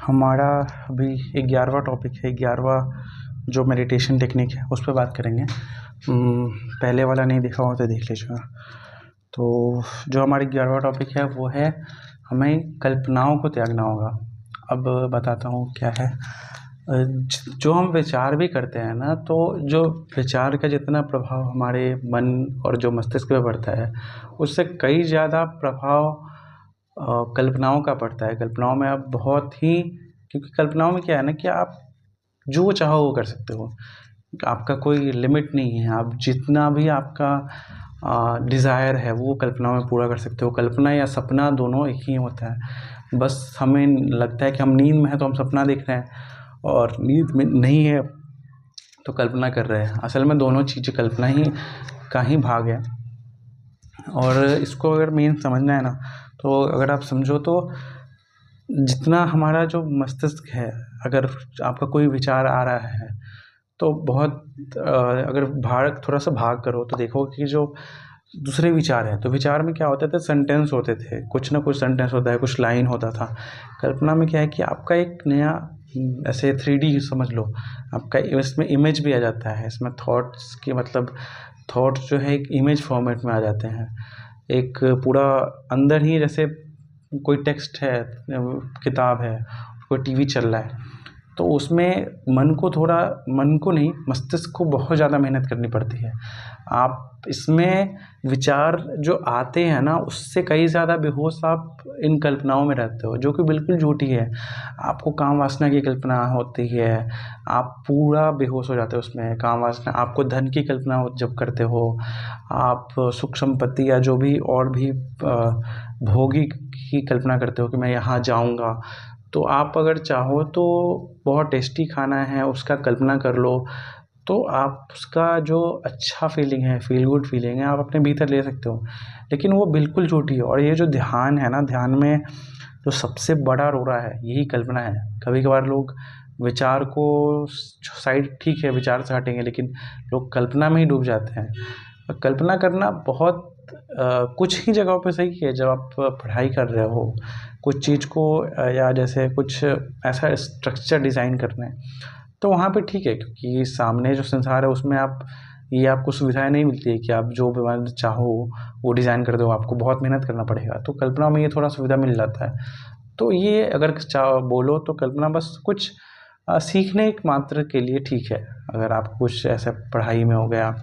हमारा अभी 11वां टॉपिक है। 11वां जो मेडिटेशन टेक्निक है उस पर बात करेंगे। पहले वाला नहीं देखा हो तो देख लीजिएगा। तो जो हमारी 11वां टॉपिक है वो है हमें कल्पनाओं को त्यागना होगा। अब बताता हूँ क्या है। जो हम विचार भी करते हैं ना, तो जो विचार का जितना प्रभाव हमारे मन और जो मस्तिष्क पे पड़ता है उससे कई ज़्यादा प्रभाव कल्पनाओं का पड़ता है। कल्पनाओं में आप बहुत ही, क्योंकि कल्पनाओं में क्या है ना कि आप जो चाहो वो कर सकते हो। आपका कोई लिमिट नहीं है। आप जितना भी आपका डिज़ायर है वो कल्पनाओं में पूरा कर सकते हो। कल्पना या सपना दोनों एक ही होता है। बस हमें लगता है कि हम नींद में हैं तो हम सपना देख रहे हैं, और नींद में नहीं है तो कल्पना कर रहे हैं। असल में दोनों चीज़ें कल्पना ही का ही भाग है। और इसको अगर मेन समझना है ना, तो अगर आप समझो तो जितना हमारा जो मस्तिष्क है, अगर आपका कोई विचार आ रहा है तो बहुत अगर थोड़ा सा भाग करो तो देखोगे कि जो दूसरे विचार हैं, तो विचार में क्या होते थे, सेंटेंस होते थे, कुछ ना कुछ सेंटेंस होता है, कुछ लाइन होता था। कल्पना में क्या है कि आपका एक नया ऐसे 3D समझ लो, आपका इसमें इमेज भी आ जाता है। इसमें थॉट्स की मतलब थॉट्स जो है एक इमेज फॉर्मेट में आ जाते हैं। एक पूरा अंदर ही जैसे कोई टेक्स्ट है, किताब है, कोई टीवी चल रहा है, तो उसमें मन को नहीं, मस्तिष्क को बहुत ज़्यादा मेहनत करनी पड़ती है। आप इसमें विचार जो आते हैं ना, उससे कई ज़्यादा बेहोश आप इन कल्पनाओं में रहते हो, जो कि बिल्कुल झूठी है। आपको काम वासना की कल्पना होती है, आप पूरा बेहोश हो जाते हो उसमें। काम वासना, आपको धन की कल्पना जब करते हो, आप सुख संपत्ति या जो भी और भी भोगी की कल्पना करते हो कि मैं यहाँ जाऊँगा, तो आप अगर चाहो तो बहुत टेस्टी खाना है उसका कल्पना कर लो, तो आप उसका जो अच्छा फीलिंग है, फील गुड फीलिंग है, आप अपने भीतर ले सकते हो। लेकिन वो बिल्कुल झूठी है। और ये जो ध्यान है ना, ध्यान में जो सबसे बड़ा रोड़ा है यही कल्पना है। कभी कभार लोग विचार को साइड, ठीक है विचार से हटेंगे, लेकिन लोग कल्पना में ही डूब जाते हैं। और कल्पना करना बहुत कुछ ही जगहों पे सही है। जब आप पढ़ाई कर रहे हो कुछ चीज़ को, या जैसे कुछ ऐसा स्ट्रक्चर डिज़ाइन करना है, तो वहाँ पे ठीक है, क्योंकि सामने जो संसार है उसमें आपको सुविधाएं नहीं मिलती है कि आप जो भी चाहो वो डिज़ाइन कर दो। आपको बहुत मेहनत करना पड़ेगा। तो कल्पना में ये थोड़ा सुविधा मिल जाता है। तो ये अगर बोलो तो कल्पना बस कुछ सीखने एक मात्र के लिए ठीक है। अगर आप कुछ ऐसे पढ़ाई में हो गया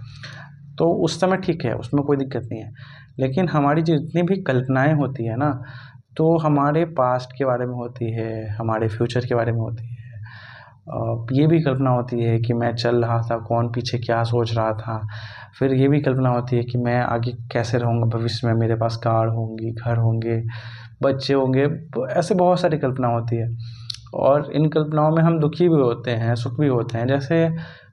तो उस समय ठीक है, उसमें कोई दिक्कत नहीं है। लेकिन हमारी जितनी भी कल्पनाएं होती है ना, तो हमारे पास्ट के बारे में होती है, हमारे फ्यूचर के बारे में होती है। ये भी कल्पना होती है कि मैं चल रहा था, कौन पीछे क्या सोच रहा था। फिर ये भी कल्पना होती है कि मैं आगे कैसे रहूँगा भविष्य में, मेरे पास कार होंगी, घर होंगे, बच्चे होंगे। ऐसे बहुत सारी कल्पना होती है। और इन कल्पनाओं में हम दुखी भी होते हैं, सुख भी होते हैं। जैसे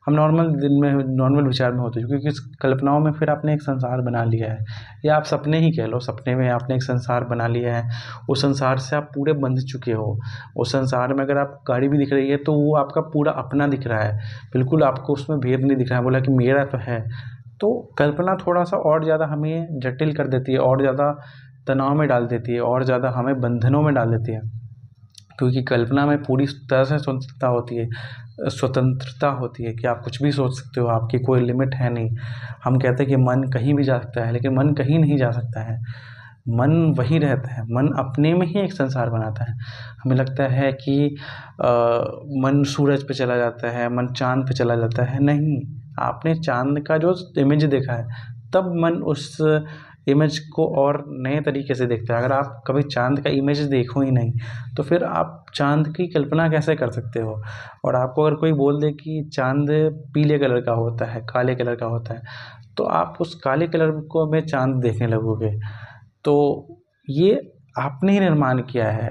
हम नॉर्मल विचार में होते हैं, क्योंकि इस कल्पनाओं में फिर आपने एक संसार बना लिया है, या आप सपने ही कह लो, सपने में आपने एक संसार बना लिया है। उस संसार से आप पूरे बंध चुके हो। उस संसार में अगर आप गाड़ी भी दिख रही है तो वो आपका पूरा अपना दिख रहा है, बिल्कुल आपको उसमें भेद नहीं दिख रहा है, बोला कि मेरा तो है। तो कल्पना थोड़ा सा और ज़्यादा हमें जटिल कर देती है, और ज़्यादा तनाव में डाल देती है, और ज़्यादा हमें बंधनों में डाल देती है। क्योंकि कल्पना में पूरी तरह से स्वतंत्रता होती है कि आप कुछ भी सोच सकते हो, आपकी कोई लिमिट है नहीं। हम कहते हैं कि मन कहीं भी जा सकता है, लेकिन मन कहीं नहीं जा सकता है। मन वहीं रहता है। मन अपने में ही एक संसार बनाता है। हमें लगता है कि मन सूरज पे चला जाता है, मन चाँद पे चला जाता है। नहीं, आपने चाँद का जो इमेज देखा है, तब मन उस इमेज को और नए तरीके से देखता है। अगर आप कभी चाँद का इमेज देखो ही नहीं, तो फिर आप चाँद की कल्पना कैसे कर सकते हो? और आपको अगर कोई बोल दे कि चाँद पीले कलर का होता है, काले कलर का होता है, तो आप उस काले कलर को में चाँद देखने लगोगे। तो ये आपने ही निर्माण किया है।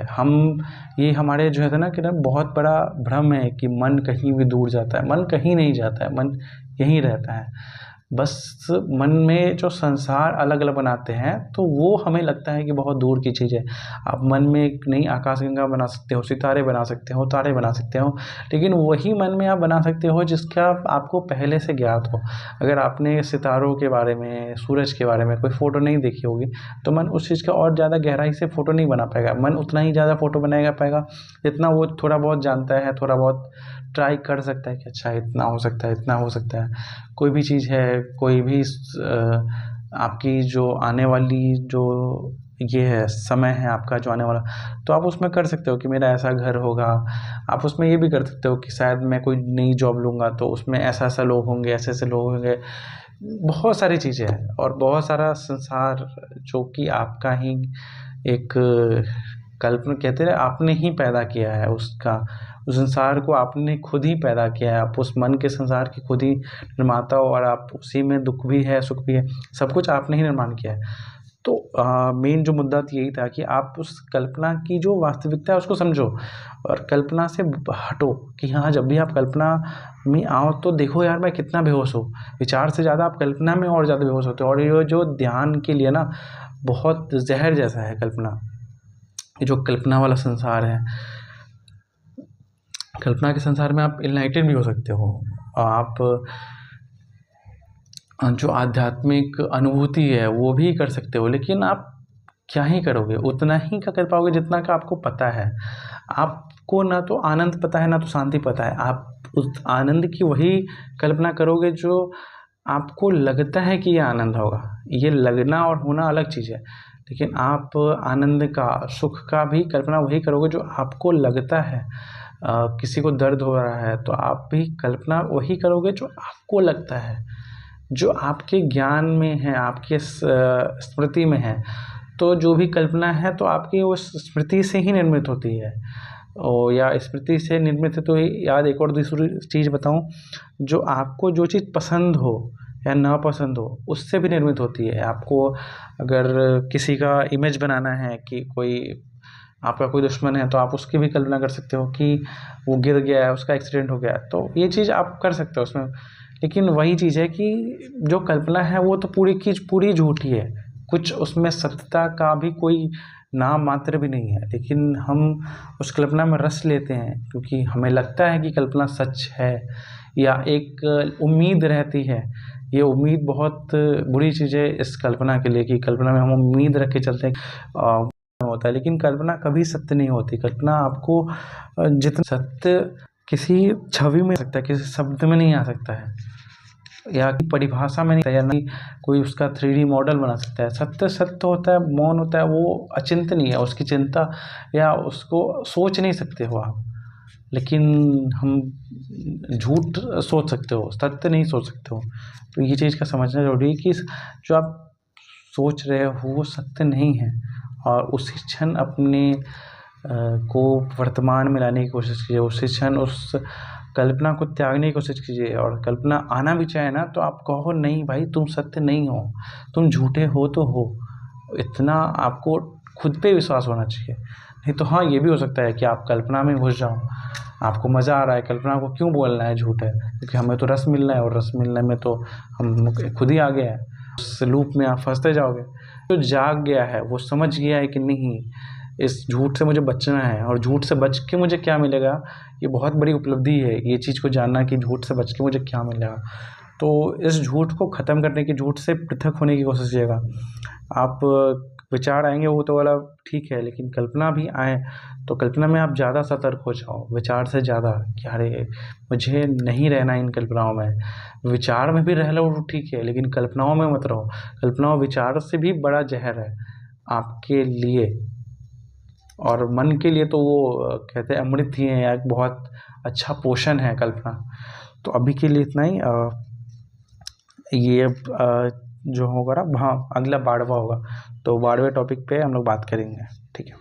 ये हमारे जो है ना कि ना, बहुत बड़ा भ्रम है कि मन कहीं भी दूर जाता है। मन कहीं नहीं जाता है, मन यहीं रहता है। बस मन में जो संसार अलग अलग बनाते हैं तो वो हमें लगता है कि बहुत दूर की चीज़ है। आप मन में एक नई आकाशगंगा बना सकते हो, सितारे बना सकते हो, तारे बना सकते हो, लेकिन वही मन में आप बना सकते हो जिसका आपको पहले से ज्ञात हो। अगर आपने सितारों के बारे में, सूरज के बारे में कोई फ़ोटो नहीं देखी होगी तो मन उस चीज़ का और ज़्यादा गहराई से फ़ोटो नहीं बना पाएगा। मन उतना ही ज़्यादा फ़ोटो बनाएगा पाएगा जितना वो थोड़ा बहुत जानता है, थोड़ा बहुत ट्राई कर सकता है कि अच्छा इतना हो सकता है, इतना हो सकता है। कोई भी चीज़ है, कोई भी आपकी जो आने वाली जो ये है समय है आपका जो आने वाला, तो आप उसमें कर सकते हो कि मेरा ऐसा घर होगा। आप उसमें ये भी कर सकते हो कि शायद मैं कोई नई जॉब लूँगा तो उसमें ऐसा-ऐसा लोग होंगे, ऐसे-ऐसे लोग होंगे। बहुत सारी चीज़ें हैं और बहुत सारा संसार जो कि आपका ही एक कल्पना कहते हैं, आपने ही पैदा किया है उसका। उस संसार को आपने खुद ही पैदा किया है। आप उस मन के संसार के खुद ही निर्माता हो और आप उसी में दुःख भी है, सुख भी है, सब कुछ आपने ही निर्माण किया है। तो मेन जो मुद्दा तो यही था कि आप उस कल्पना की जो वास्तविकता है उसको समझो और कल्पना से हटो कि हाँ, जब भी आप कल्पना में आओ तो देखो यार मैं कितना बेहोश हूँ। विचार से ज़्यादा आप कल्पना में और ज़्यादा बेहोश होते हो और ये जो ध्यान के लिए ना बहुत ज़हर जैसा है कल्पना। ये जो कल्पना वाला संसार है, कल्पना के संसार में आप इनलाइटेड भी हो सकते हो। आप जो आध्यात्मिक अनुभूति है वो भी कर सकते हो, लेकिन आप क्या ही करोगे, उतना ही का कर पाओगे जितना का आपको पता है। आपको ना तो आनंद पता है, ना तो शांति पता है। आप उस आनंद की वही कल्पना करोगे जो आपको लगता है कि ये आनंद होगा। ये लगना और होना अलग चीज़ है, लेकिन आप आनंद का, सुख का भी कल्पना वही करोगे जो आपको लगता है। किसी को दर्द हो रहा है तो आप भी कल्पना वही करोगे जो आपको लगता है, जो आपके ज्ञान में है, आपके स्मृति में है। तो जो भी कल्पना है तो आपकी उस स्मृति से ही निर्मित होती है या स्मृति से निर्मित है। तो याद एक और दूसरी चीज़ बताऊं, जो आपको जो चीज़ पसंद हो या नापसंद हो उससे भी निर्मित होती है। आपको अगर किसी का इमेज बनाना है कि कोई आपका कोई दुश्मन है तो आप उसकी भी कल्पना कर सकते हो कि वो गिर गया है, उसका एक्सीडेंट हो गया है, तो ये चीज़ आप कर सकते हो उसमें। लेकिन वही चीज़ है कि जो कल्पना है वो तो पूरी की पूरी झूठी है। कुछ उसमें सत्यता का भी कोई नाम मात्र भी नहीं है, लेकिन हम उस कल्पना में रस लेते हैं क्योंकि हमें लगता है कि कल्पना सच है या एक उम्मीद रहती है। ये उम्मीद बहुत बुरी चीज़ है इस कल्पना के लिए कि कल्पना में हम उम्मीद रख के चलते हैं होता है, लेकिन कल्पना कभी सत्य नहीं होती। कल्पना आपको जितना सत्य किसी छवि में आ सकता है, किसी शब्द में नहीं आ सकता है या परिभाषा में नहीं, या नहीं कोई उसका 3D मॉडल बना सकता है। सत्य सत्य होता है, मौन होता है, वो अचिंतनीय है, उसकी चिंता या उसको सोच नहीं सकते हो आप। लेकिन हम झूठ सोच सकते हो, सत्य नहीं सोच सकते हो। तो ये चीज़ का समझना ज़रूरी है कि जो आप सोच रहे हो वो सत्य नहीं है और उसी क्षण अपने को वर्तमान में लाने की कोशिश कीजिए। उसी क्षण उस कल्पना को त्यागने की कोशिश कीजिए और कल्पना आना भी चाहे ना तो आप कहो नहीं भाई तुम सत्य नहीं हो, तुम झूठे हो तो हो। इतना आपको खुद पे विश्वास होना चाहिए। नहीं तो हाँ, ये भी हो सकता है कि आप कल्पना में घुस जाओ, आपको मज़ा आ रहा है, कल्पना को क्यों बोलना है झूठ है, क्योंकि हमें तो रस मिलना है और रस मिलने में तो हम खुद ही आ गए हैं। उस लूप में आप फंसते जाओगे। जो जाग गया है वो समझ गया है कि नहीं, इस झूठ से मुझे बचना है और झूठ से बच के मुझे क्या मिलेगा, ये बहुत बड़ी उपलब्धि है ये चीज़ को जानना कि झूठ से बच के मुझे क्या मिलेगा। तो इस झूठ को ख़त्म करने की, झूठ से पृथक होने की कोशिश कीजिएगा। आप विचार आएंगे वो तो वाला ठीक है, लेकिन कल्पना भी आए तो कल्पना में आप ज़्यादा सतर्क हो जाओ विचार से ज़्यादा कि अरे मुझे नहीं रहना इन कल्पनाओं में। विचार में भी रह लो ठीक है, लेकिन कल्पनाओं में मत रहो। कल्पनाओं विचार से भी बड़ा जहर है आपके लिए और मन के लिए। तो वो कहते हैं अमृत ही है या एक बहुत अच्छा पोषण है कल्पना। तो अभी के लिए इतना ही। ये जो होगा ना, हाँ, अगला 12वां होगा, तो 12वें टॉपिक पे हम लोग बात करेंगे। ठीक है।